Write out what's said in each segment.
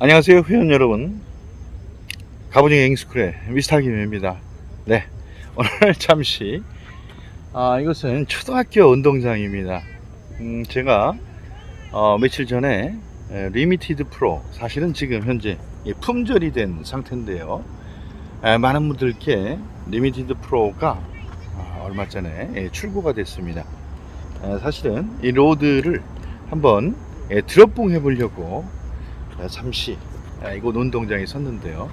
안녕하세요 회원 여러분, 갑오징어 앵스쿨의 미스터 김입니다. 네, 오늘 잠시 이것은 초등학교 운동장입니다. 제가 며칠 전에 리미티드 프로, 사실은 지금 현재 품절이 된 상태인데요, 많은 분들께 리미티드 프로가 얼마 전에 출고가 됐습니다. 사실은 이 로드를 한번 드롭봉 해보려고 잠시 이곳 운동장에 섰는데요.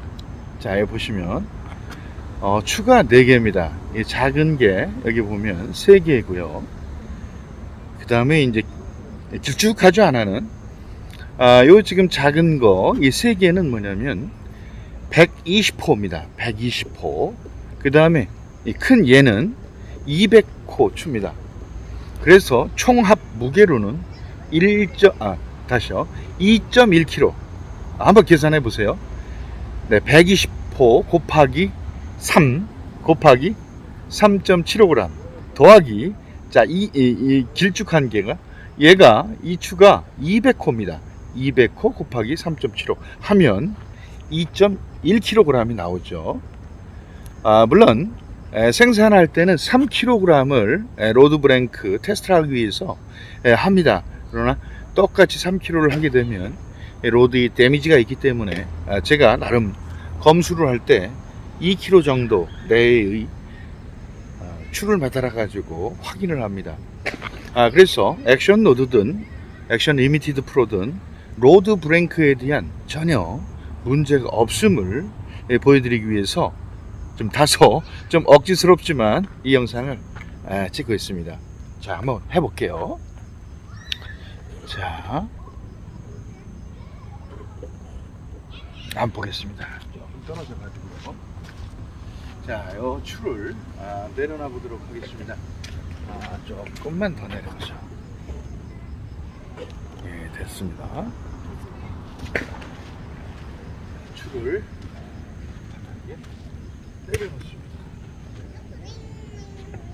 자, 여기 보시면 추가 4개입니다. 이 작은 게 여기 보면 3개고요. 그 다음에 이제 길쭉하지 않아는 요 지금 작은 거 이 3개는 뭐냐면 120호입니다. 120호. 그 다음에 이 큰 얘는 200호 추입니다. 그래서 총합 무게로는 2.1kg. 한번 계산해 보세요. 네, 120호 곱하기 3 곱하기 3.75g 더하기, 자, 이 길쭉한 개가, 얘가 이 추가 200호입니다. 200호 곱하기 3.75 하면 2.1kg이 나오죠. 물론 생산할 때는 3kg을 로드 브랭크 테스트를 하기 위해서 합니다. 그러나 똑같이 3kg를 하게 되면 로드의 데미지가 있기 때문에 제가 나름 검수를 할 때 2kg 정도 내의 추를 매달아 가지고 확인을 합니다. 그래서 액션 로드든 액션 리미티드 프로든 로드 브랭크에 대한 전혀 문제가 없음을 보여드리기 위해서 좀 다소 좀 억지스럽지만 이 영상을 찍고 있습니다. 자, 한번 해볼게요. 자, 한번 보겠습니다. 조금 떨어져 가지고요. 자, 요 추를 내려놔 보도록 하겠습니다. 조금만 더 내려보죠. 예, 됐습니다. 추를 간단하게 내려놓습니다.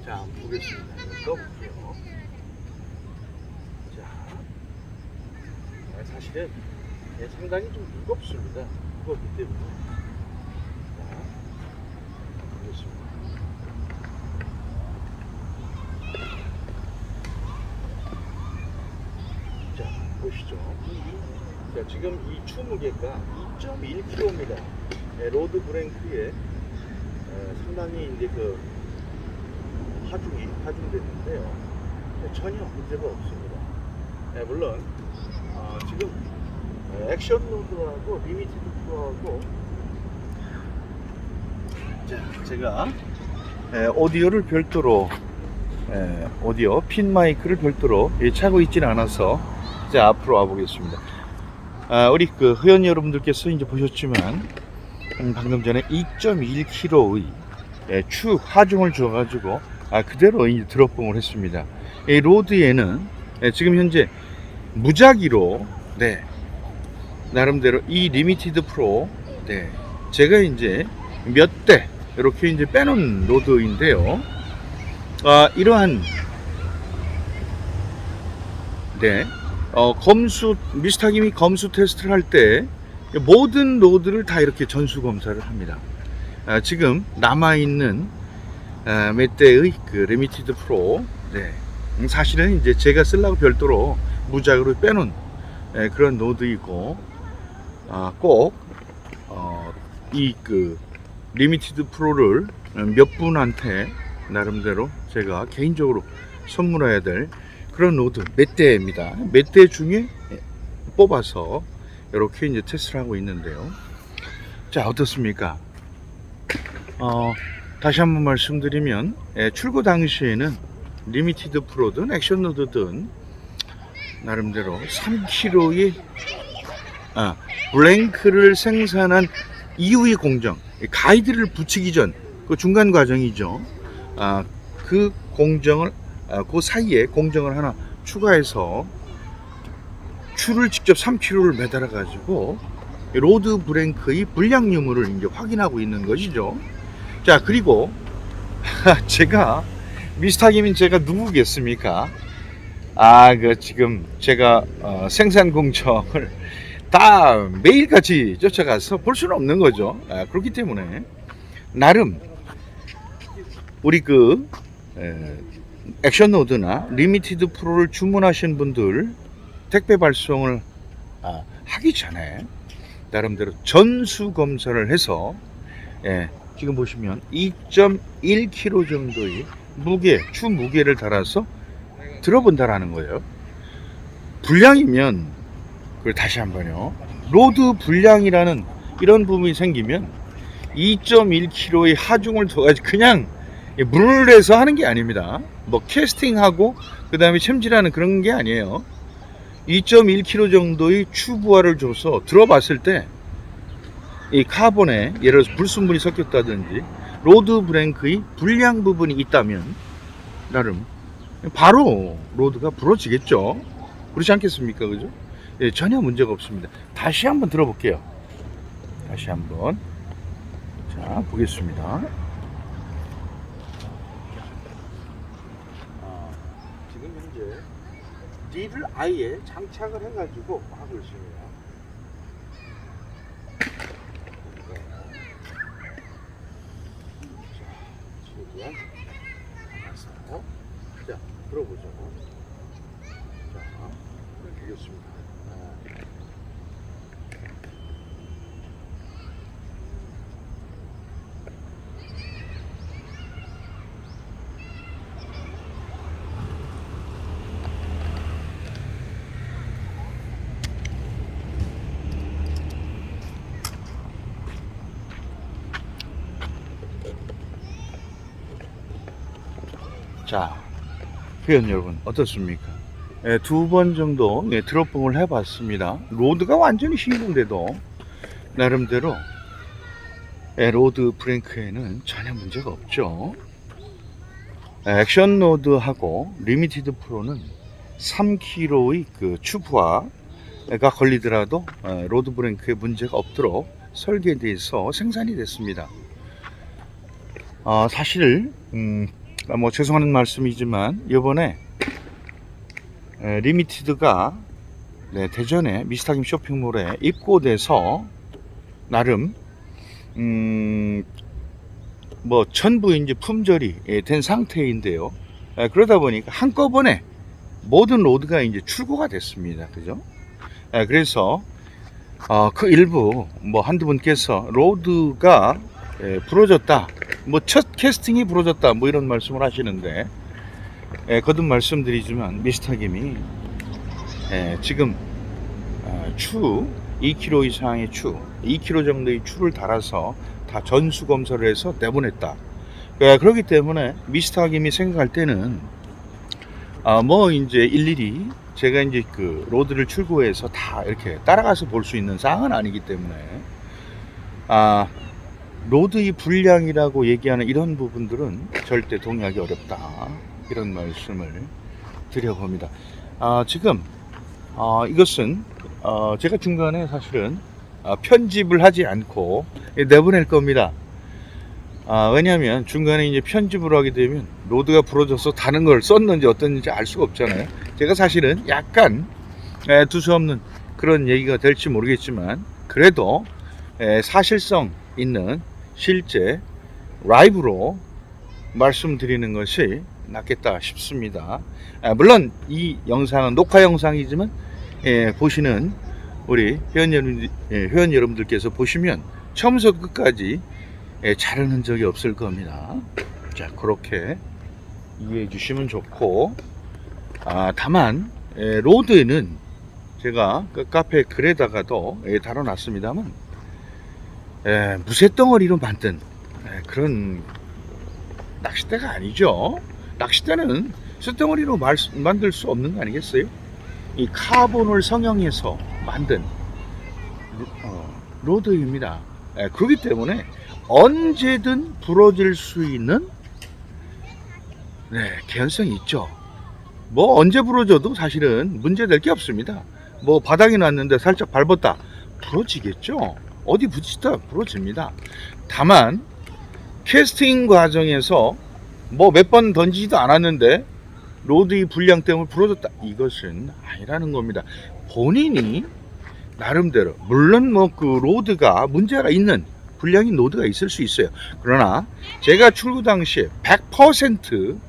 자, 한번 보겠습니다. 떠볼게요. 자, 사실은 상당히 좀 무겁습니다. 무겁기 때문에. 자, 보겠습니다. 자, 보시죠. 자, 지금 이 추 무게가 2.1kg입니다. 로드 브랭크에 상당히 이제 그 하중됐는데요. 전혀 문제가 없습니다. 물론 지금 액션 로드하고 리미티드 프로하고, 자, 제가 오디오를 별도로 오디오 핀 마이크를 별도로 차고 있지는 않아서 이제 앞으로 와 보겠습니다. 우리 그 회원 여러분들께서 이제 보셨지만 방금 전에 2.1kg의 추 하중을 줘가지고 그대로 이제 드롭봉을 했습니다. 이 로드에는 지금 현재 무작위로 나름대로 이 리미티드 프로 제가 이제 몇 대 이렇게 이제 빼놓은 로드인데요. 이러한 검수, 미스터 김이 검수 테스트를 할 때 모든 로드를 다 이렇게 전수 검사를 합니다. 지금 남아있는 몇 대의 그 리미티드 프로, 사실은 이제 제가 쓰려고 별도로 무작위로 빼놓은 그런 로드이고, 꼭 이 그 리미티드 프로를 몇 분한테 나름대로 제가 개인적으로 선물해야 될 그런 로드 몇 대입니다. 몇 대 중에 뽑아서 이렇게 이제 테스트를 하고 있는데요. 자, 어떻습니까? 다시 한번 말씀드리면 출고 당시에는 리미티드 프로든 액션 로드든 나름대로 3kg의 블랭크를 생산한 이후의 공정, 가이드를 붙이기 전 그 중간 과정이죠. 그 공정을 그 사이에 공정을 하나 추가해서 추를 직접 3kg를 매달아 가지고 로드 브랭크의 불량 유무를 이제 확인하고 있는 것이죠. 자, 그리고 제가 미스터 김인 제가 누구겠습니까? 그 지금 제가 생산 공정을 다 매일같이 쫓아가서 볼 수는 없는 거죠. 그렇기 때문에 나름 우리 액션노드나 리미티드 프로를 주문하신 분들 택배 발송을 하기 전에 나름대로 전수 검사를 해서 지금 보시면 2.1kg 정도의 추 무게를 달아서 들어본다라는 거예요. 불량이면 그걸 다시 한번요. 로드 불량이라는 이런 부분이 생기면 2.1kg의 하중을 둬가지고 그냥 물을 내서 하는 게 아닙니다. 뭐 캐스팅하고 그 다음에 챔질하는 그런 게 아니에요. 2.1kg 정도의 추부하를 줘서 들어봤을 때 이 카본에 예를 들어서 불순물이 섞였다든지 로드 브랭크의 불량 부분이 있다면 나름 바로 로드가 부러지겠죠. 그렇지 않겠습니까? 그죠? 전혀 문제가 없습니다. 다시 한번 들어볼게요. 다시 한번 자 보겠습니다. 지금 현재 릴을 아예 장착을 해가지고 하고 있습니다. 최대한 알아서 자 들어보죠. 자 보겠습니다. 자, 회원 여러분 어떻습니까? 2번 정도 드롭봉을 해봤습니다. 로드가 완전히 싱거운데도 나름대로 로드 브레이크에는 전혀 문제가 없죠. 액션 로드하고 리미티드 프로는 3kg의 추부하가 걸리더라도 로드 브레이크에 문제가 없도록 설계돼서 생산이 됐습니다. 사실 뭐 죄송한 말씀이지만 이번에 리미티드가 대전에 미스터김 쇼핑몰에 입고돼서 나름 뭐 전부 이제 품절이 된 상태인데요. 그러다 보니까 한꺼번에 모든 로드가 이제 출고가 됐습니다. 그죠? 그래서 그 일부 뭐 한두 분께서 로드가 부러졌다, 뭐 첫 캐스팅이 부러졌다, 뭐 이런 말씀을 하시는데 거듭 말씀드리지만 미스터김이 지금 추 2kg 이상의 추, 2kg 정도의 추를 달아서 다 전수 검사를 해서 내보냈다. 그렇기 때문에 미스터김이 생각할 때는 뭐 이제 일일이 제가 이제 그 로드를 출고해서 다 이렇게 따라가서 볼 수 있는 사항은 아니기 때문에 로드의 불량이라고 얘기하는 이런 부분들은 절대 동의하기 어렵다, 이런 말씀을 드려봅니다. 지금 이것은 제가 중간에 사실은 편집을 하지 않고 내보낼 겁니다. 왜냐하면 중간에 이제 편집을 하게 되면 로드가 부러져서 다른 걸 썼는지 어떤지 알 수가 없잖아요. 제가 사실은 약간 두서없는 그런 얘기가 될지 모르겠지만 그래도 사실성 있는 실제 라이브로 말씀드리는 것이 낫겠다 싶습니다. 물론 이 영상은 녹화 영상이지만 보시는 우리 회원 여러분들께서 보시면 처음부터 끝까지 자르는 적이 없을 겁니다. 자, 그렇게 이해해 주시면 좋고, 다만 로드에는 제가 그 카페 글에다가도 달아놨습니다만 무쇠덩어리로 만든 그런 낚싯대가 아니죠. 낚싯대는 쇠덩어리로 만들 수 없는 거 아니겠어요? 이 카본을 성형해서 만든 로드입니다. 그렇기 때문에 언제든 부러질 수 있는 개연성이 있죠. 뭐 언제 부러져도 사실은 문제될 게 없습니다. 뭐 바닥에 놨는데 살짝 밟았다 부러지겠죠. 어디 부딪히다 부러집니다. 다만 캐스팅 과정에서 뭐 몇 번 던지지도 않았는데 로드의 불량 때문에 부러졌다, 이것은 아니라는 겁니다. 본인이 나름대로 물론 뭐 그 로드가 문제가 있는 불량인 로드가 있을 수 있어요. 그러나 제가 출고 당시에 100%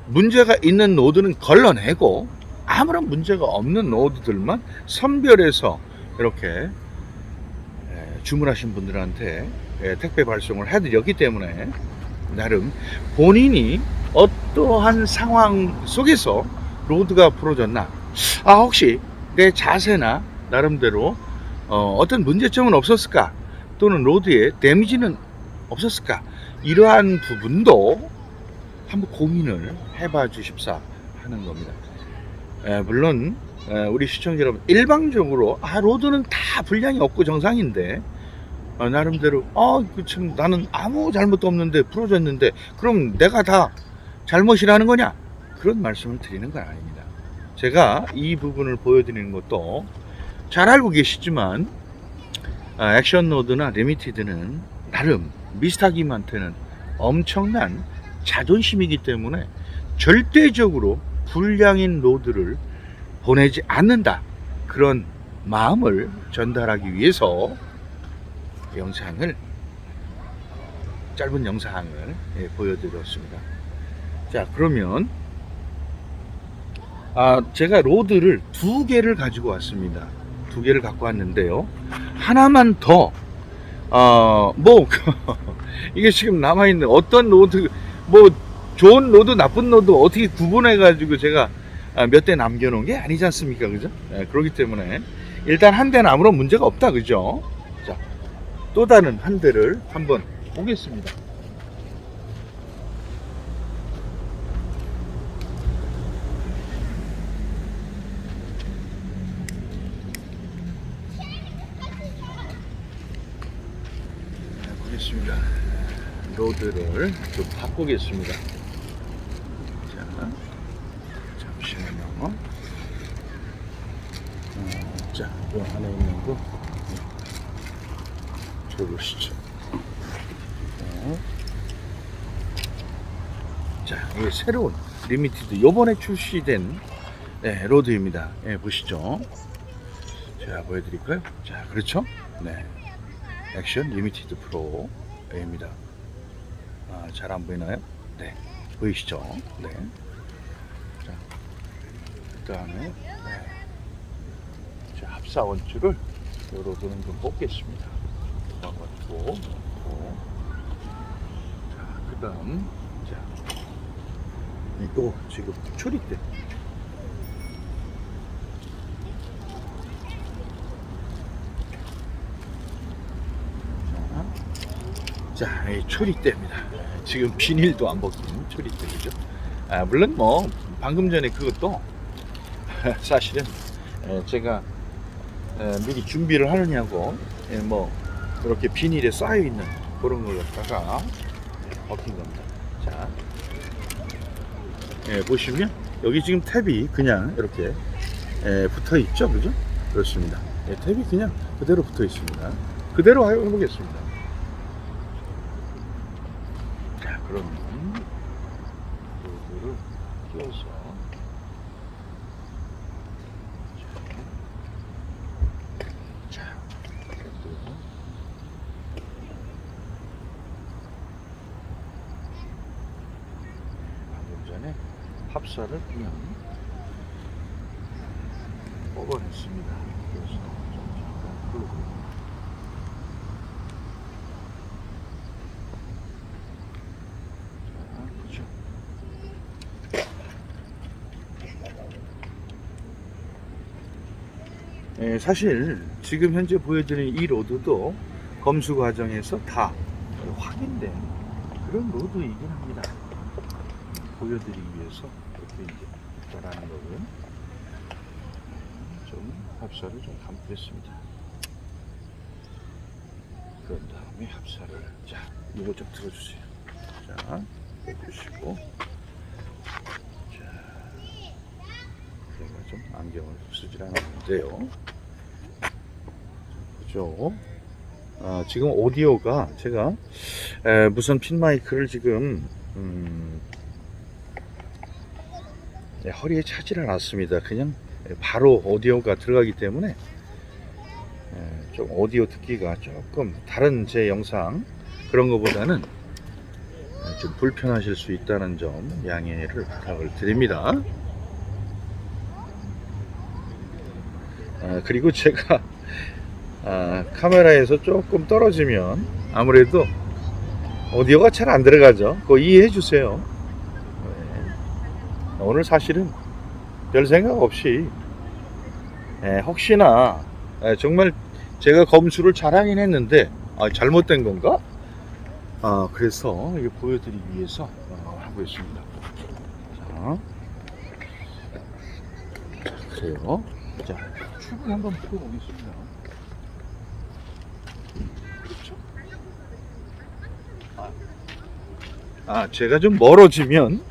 문제가 있는 로드는 걸러내고 아무런 문제가 없는 로드들만 선별해서 이렇게 주문하신 분들한테 택배 발송을 해드렸기 때문에 나름 본인이 어떠한 상황 속에서 로드가 부러졌나, 혹시 내 자세나 나름대로 어떤 문제점은 없었을까, 또는 로드에 데미지는 없었을까, 이러한 부분도 한번 고민을 해봐 주십사 하는 겁니다. 물론 우리 시청자 여러분, 일방적으로 로드는 다 불량이 없고 정상인데 나름대로 참 나는 아무 잘못도 없는데 부러졌는데 그럼 내가 다 잘못이라는 거냐, 그런 말씀을 드리는 건 아닙니다. 제가 이 부분을 보여드리는 것도 잘 알고 계시지만 액션 로드나 리미티드는 나름 미스타김한테는 엄청난 자존심이기 때문에 절대적으로 불량인 로드를 보내지 않는다, 그런 마음을 전달하기 위해서 짧은 영상을 보여드렸습니다. 자, 그러면 제가 로드를 2개를 가지고 왔습니다. 2개를 갖고 왔는데요, 하나만 더 이게 지금 남아있는 어떤 로드, 좋은 로드 나쁜 로드 어떻게 구분해 가지고 제가 몇 대 남겨놓은 게 아니지 않습니까, 그죠? 그렇기 때문에 일단 한 대는 아무런 문제가 없다, 그죠? 자, 또 다른 한 대를 한번 보겠습니다. 보겠습니다. 로드를 좀 바꾸겠습니다. 자, 잠시만요. 자, 요 안에 있는 거 줘보시죠. 자, 이게 새로운 리미티드 요번에 출시된 로드입니다. 보시죠. 자, 보여드릴까요? 자, 그렇죠? 네, 액션 리미티드 프로입니다. 잘 안 보이나요? 네, 보이시죠? 네. 자, 그 다음에 자, 합사 원줄을 요 로드는 좀 뽑겠습니다. 뽑아가지고, 자, 그 다음, 자, 이거 지금 초리대. 자, 이 초리대입니다. 지금 비닐도 안 벗긴 초리대죠. 물론 방금 전에 그것도 사실은 제가 미리 준비를 하느냐고 이렇게 비닐에 쌓여 있는 그런 걸 갖다가 벗긴 겁니다. 자, 보시면 여기 지금 탭이 그냥 이렇게 붙어 있죠, 그죠? 그렇습니다. 탭이 그냥 그대로 붙어 있습니다. 그대로 해보겠습니다. 자, 그러면 로드를 끼워서 방금 전에 합사를 그냥 뽑아냈습니다. 그래서 좀 잠깐 풀고. 사실 지금 현재 보여드리는 이 로드도 검수 과정에서 다 확인된 그런 로드이긴 합니다. 보여드리기 위해서 이렇게 이제 있다라는 거고요. 좀 합사를 좀 감겠습니다. 그런 다음에 합사를, 자, 이거 좀 들어주세요. 자, 보시고, 자, 제가 좀 안경을 쓰질 않았는데요. 그죠? 지금 오디오가 제가 무선 핀 마이크를 지금 허리에 차질 않았습니다. 그냥 바로 오디오가 들어가기 때문에 좀 오디오 듣기가 조금 다른 제 영상 그런 것보다는 좀 불편하실 수 있다는 점 양해를 부탁을 드립니다. 그리고 제가 카메라에서 조금 떨어지면 아무래도 오디오가 잘 안 들어가죠. 그거 이해해 주세요. 오늘 사실은 별 생각 없이 혹시나 정말 제가 검수를 잘하긴 했는데 잘못된 건가? 그래서 이거 보여드리기 위해서 하고 있습니다. 자, 그래요. 자, 춤을 한번 풀어보겠습니다. 그렇죠? 제가 좀 멀어지면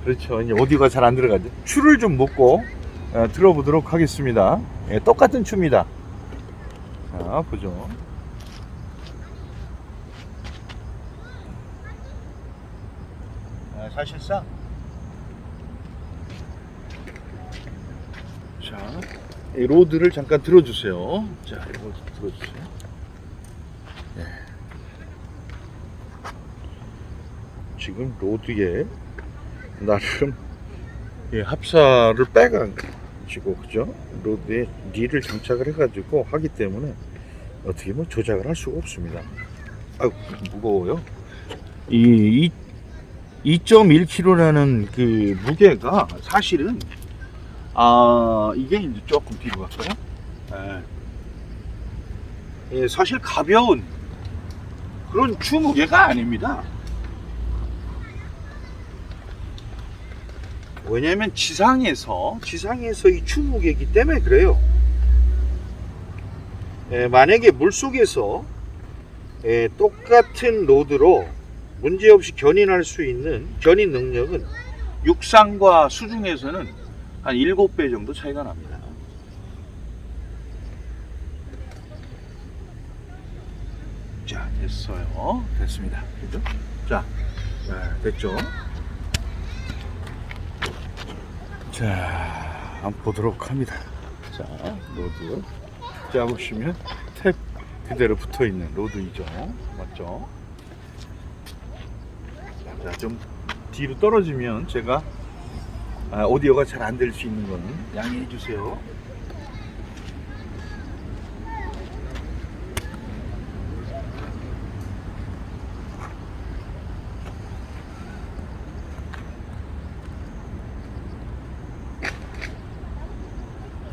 그렇죠. 이제 오디오가 잘 안 들어가죠. 추를 좀 먹고 들어보도록 하겠습니다. 똑같은 추입니다. 자, 보죠. 사실상 자, 이 로드를 잠깐 들어주세요. 자, 이거 들어주세요. 네. 지금 로드에 나름 합사를 빼가지고 그죠? 로드에 릴을 장착을 해가지고 하기 때문에 어떻게 뭐 조작을 할 수가 없습니다. 아유, 무거워요. 이 2.1kg라는 그 무게가 사실은 이게 이제 조금 뒤로 갈까요? 사실 가벼운 그런 주무게가 아닙니다. 왜냐면 지상에서 이 주무게이기 때문에 그래요. 만약에 물속에서 똑같은 로드로 문제없이 견인할 수 있는 견인 능력은 육상과 수중에서는 한 7배 정도 차이가 납니다. 자, 됐어요. 됐습니다. 그죠? 자, 됐죠? 자, 한번 보도록 합니다. 자, 로드. 자, 보시면 탭 그대로 붙어 있는 로드이죠. 맞죠? 자, 좀 뒤로 떨어지면 제가 오디오가 잘 안 될 수 있는 건 양해해 주세요.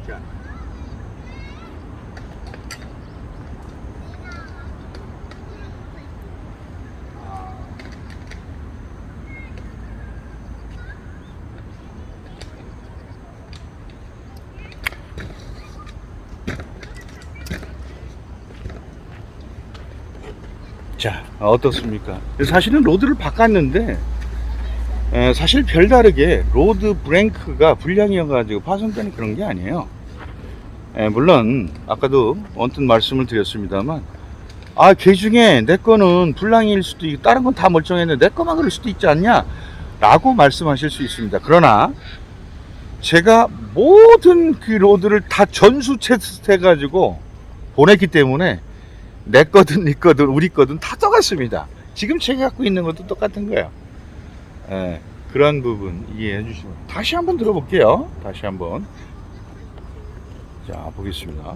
자, 자, 어떻습니까? 사실은 로드를 바꿨는데 사실 별다르게 로드 브레이크가 불량이어가지고 파손되는 그런 게 아니에요. 물론 아까도 언뜻 말씀을 드렸습니다만 걔 중에 내 거는 불량일 수도 있고 다른 건 다 멀쩡했는데 내 거만 그럴 수도 있지 않냐 라고 말씀하실 수 있습니다. 그러나 제가 모든 그 로드를 다 전수 테스트 해가지고 보냈기 때문에 내 거든 네 거든 우리 거든 다 똑같습니다. 지금 제가 갖고 있는 것도 똑같은 거예요. 그런 부분 이해해 주시면 다시 한번 들어볼게요. 다시 한번. 자, 보겠습니다.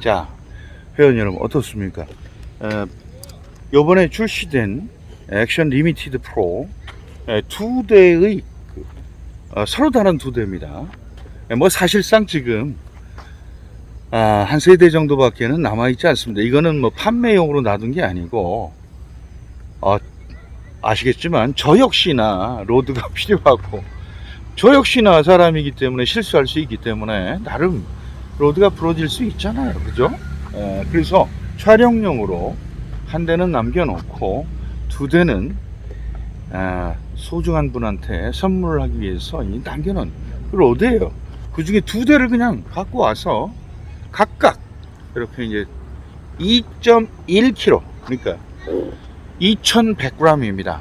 자, 회원 여러분 어떻습니까? 요번에 출시된 액션 리미티드 프로 2대의 서로 다른 2대입니다. 뭐 사실상 지금 한 3대 정도밖에는 남아있지 않습니다. 이거는 뭐 판매용으로 놔둔 게 아니고 아시겠지만 저 역시나 로드가 필요하고 저 역시나 사람이기 때문에 실수할 수 있기 때문에 나름 로드가 부러질 수 있잖아요. 그죠? 그래서 촬영용으로 한 대는 남겨놓고 두 대는 소중한 분한테 선물을 하기 위해서 남겨놓은 그 로드예요. 그 중에 두 대를 그냥 갖고 와서 각각 이렇게 이제 2.1kg, 그러니까 2,100g입니다.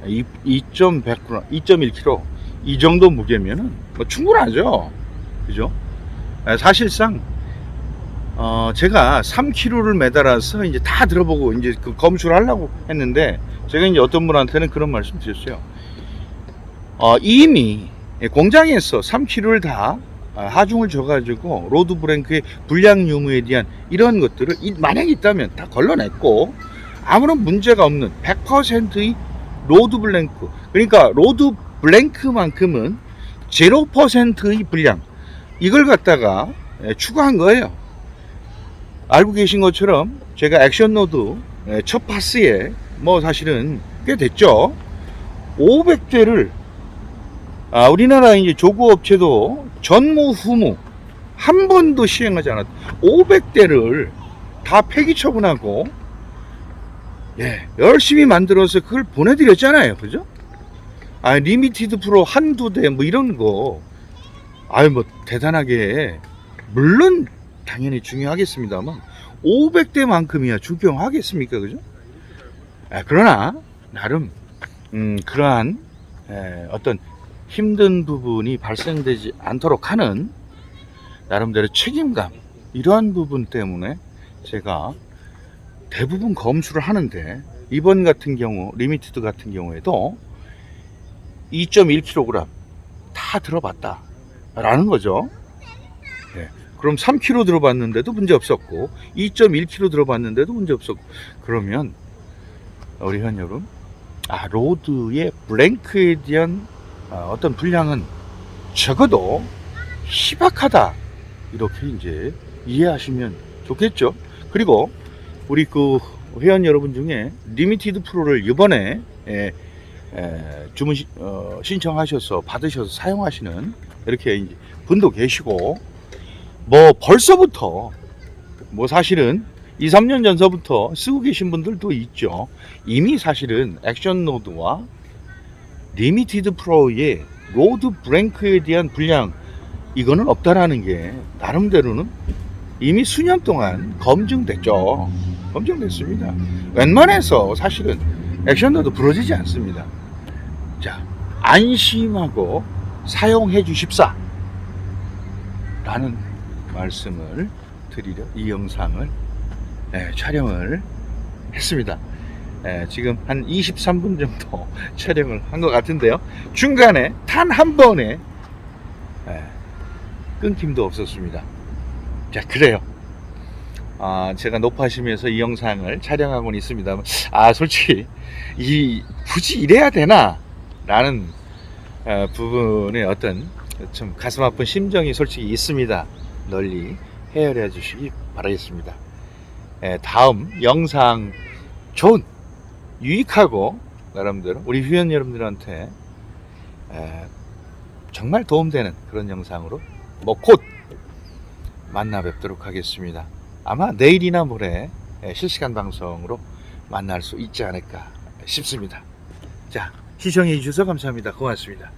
2.1kg 이 정도 무게면은 뭐 충분하죠, 그죠? 사실상 제가 3kg를 매달아서 이제 다 들어보고 이제 그 검수를 하려고 했는데, 제가 이제 어떤 분한테는 그런 말씀 드렸어요. 이미 공장에서 3kg를 다 하중을 줘가지고 로드 브레이크의 불량 유무에 대한 이런 것들을 만약에 있다면 다 걸러냈고, 아무런 문제가 없는 100%의 로드 블랭크, 그러니까 로드 블랭크만큼은 0%의 불량, 이걸 갖다가 추가한 거예요. 알고 계신 것처럼 제가 액션 노드 첫 파스에 뭐 사실은 꽤 됐죠. 500대를 우리나라 이제 조구 업체도 전무후무 한 번도 시행하지 않았다. 500대를 다 폐기 처분하고 열심히 만들어서 그걸 보내드렸잖아요, 그죠? 리미티드 프로 한두 대 뭐 이런 거 뭐 대단하게, 물론 당연히 중요하겠습니다만 500대만큼이야 중요하겠습니까, 그죠? 그러나 나름 그러한 어떤 힘든 부분이 발생되지 않도록 하는 나름대로 책임감, 이러한 부분 때문에 제가 대부분 검수를 하는데, 이번 같은 경우 리미티드 같은 경우에도 2.1kg 다 들어봤다 라는 거죠. 그럼 3kg 들어봤는데도 문제 없었고 2.1kg 들어봤는데도 문제 없었고, 그러면 우리 현 여러분, 로드의 블랭크에 대한 어떤 불량은 적어도 희박하다, 이렇게 이제 이해하시면 좋겠죠. 그리고 우리 그 회원 여러분 중에 리미티드 프로를 이번에 주문 신청하셔서 받으셔서 사용하시는 이렇게 이제 분도 계시고, 뭐 벌써부터 뭐 사실은 2, 3년 전서부터 쓰고 계신 분들도 있죠. 이미 사실은 액션 노드와 리미티드 프로의 로드 브레이크에 대한 불량, 이거는 없다라는 게 나름대로는 이미 수년 동안 검증됐죠. 검증됐습니다. 웬만해서 사실은 액션 노드 부러지지 않습니다. 자, 안심하고 사용해 주십사 라는 말씀을 드리려 이 영상을 촬영을 했습니다. 지금 한 23분 정도 촬영을 한 것 같은데요, 중간에 단 한 번에 끊김도 없었습니다. 자, 그래요. 제가 높아심에서 이 영상을 촬영하고는 있습니다만, 솔직히 굳이 이래야 되나 라는 부분에 어떤 좀 가슴 아픈 심정이 솔직히 있습니다. 널리 헤아려 주시기 바라겠습니다. 다음 영상 좋은, 유익하고 나름대로 우리 회원 여러분들한테 정말 도움되는 그런 영상으로 뭐 곧 만나 뵙도록 하겠습니다. 아마 내일이나 모레 실시간 방송으로 만날 수 있지 않을까 싶습니다. 자, 시청해 주셔서 감사합니다. 고맙습니다.